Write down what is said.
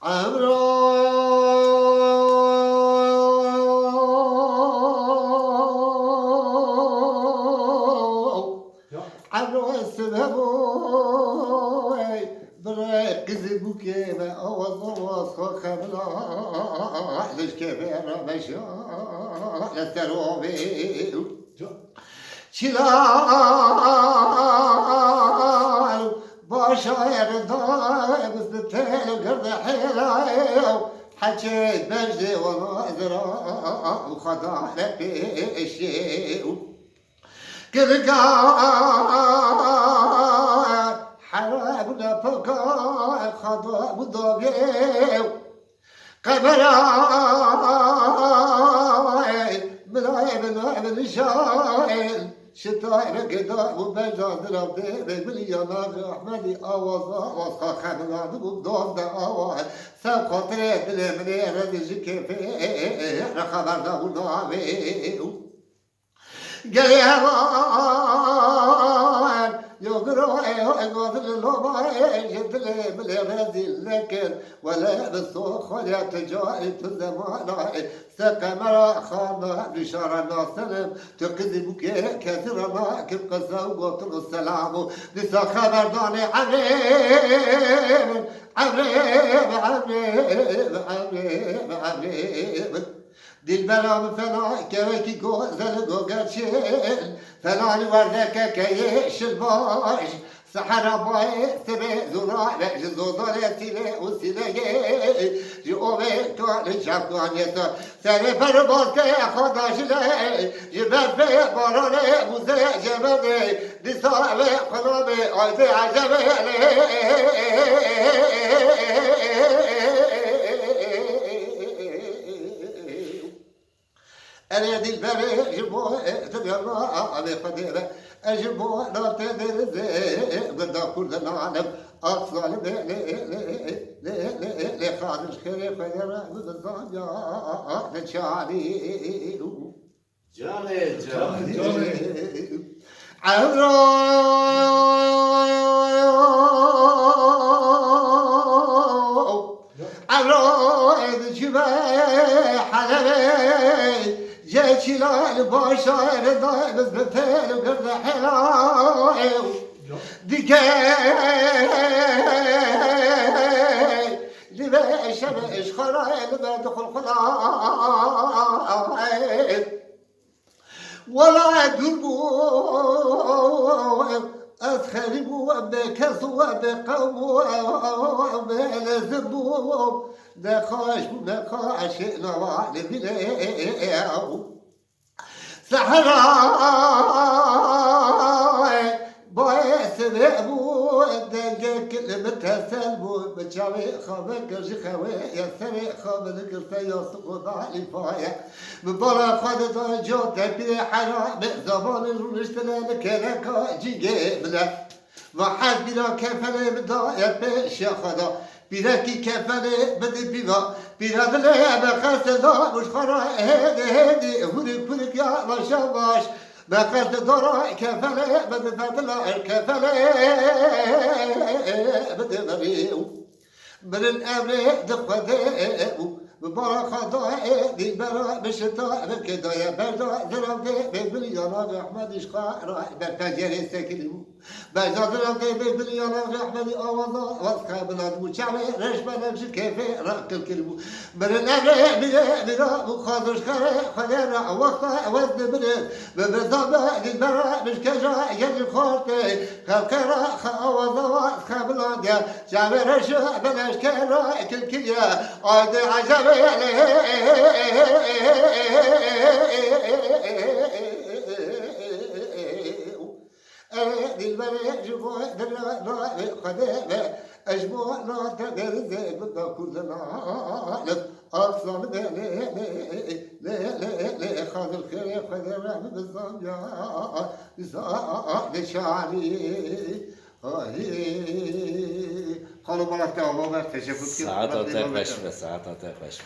عمرو السبب برای قزی بوکه و آواز خبلا لش که رمشا لستروبه چلال باشایر دای بستل گرد حیلای حجی مجد و ناظرا و خدا لپیشی قلقا حراب لپقا خدا بدوبي قبراي ملاعب الشايل شتاء قدا وبجاد ربي باليانا احمدي اواز خملان بدون اواز سقط بالمني ردج كيف خبرنا وناوي قيامات يقرأ يقول اللوبا يدلي بالغازي لكن ولا بالصوخ ولا تجاري الزمان سكمرا خانا بشار الناصر تقذب كثيرا كيف قصوا السلام لسا خبرداني عريب عريب عريب عريب عريب دل برام فنا كوكي غزل غوغرشل فلان وردك كيش الباش سحر باي سبي زورا جزوزالتي وسيلي جوبي كان شافكان يسا سري برباز كي خداش لي جبت في باراني موزي جبدي دساوي خلابي عايزي عجبي أنا دي البري جبو تبيرنا على قديرة أجبو لا تدري قد كل نعلم أصل لي خالد الخير خير بالظام يا نشالي جاني عمرو عمرو جبا حلبي جاكيلا الباشا رضا بزبتين وقرد حلاي دكاي لبا شبش خراي لبا دخل خلاي ولا دربو أسخربوا بكسوا بقوموا بلزبوا نخاش نوال بلاو سحراي بايس بابو دقك المتسلبو بتشاوي خابك جخوي يا سري خابك الفيا سقوط على فايا ببلا خدت جوت بحرام زمان الرشتنا لك جيجي بلا واحد بلا كفن بداية بيش يا خدا بيراكي كفن بدي بيغا بيراد لها بخسدا مش خرا هدي هدي يا باشا باش بقصد دراء كفلا بدي تطلع كفلا بدي مريو من الأمر دقداء ببركة ضاء دي برا بشتاء بكدا يا بردا ضربتي بالبليانا أحمد إشقاء راح بتجري سكلو بجا ضربتي بالبليانا أحمد أوضا وثقة بلاد وشعبي رش بنمشي كيف راك الكلمو من الأمر بلا مخاضر خير وقتا وزن بلد ببزابة دي برا مش كجا يجي خورتي خلقرا أوضا وثقة بلاد يا شعبي رش بنمشي كراك الكليا عاد عجب أجمع لا تقدر بدأ كلنا أصلا لا خذ الخير خذ الرحمة بالظلم يا لشعري خانم بلا تمام تشکر ساعات آتش بشه ساعات آتش بشه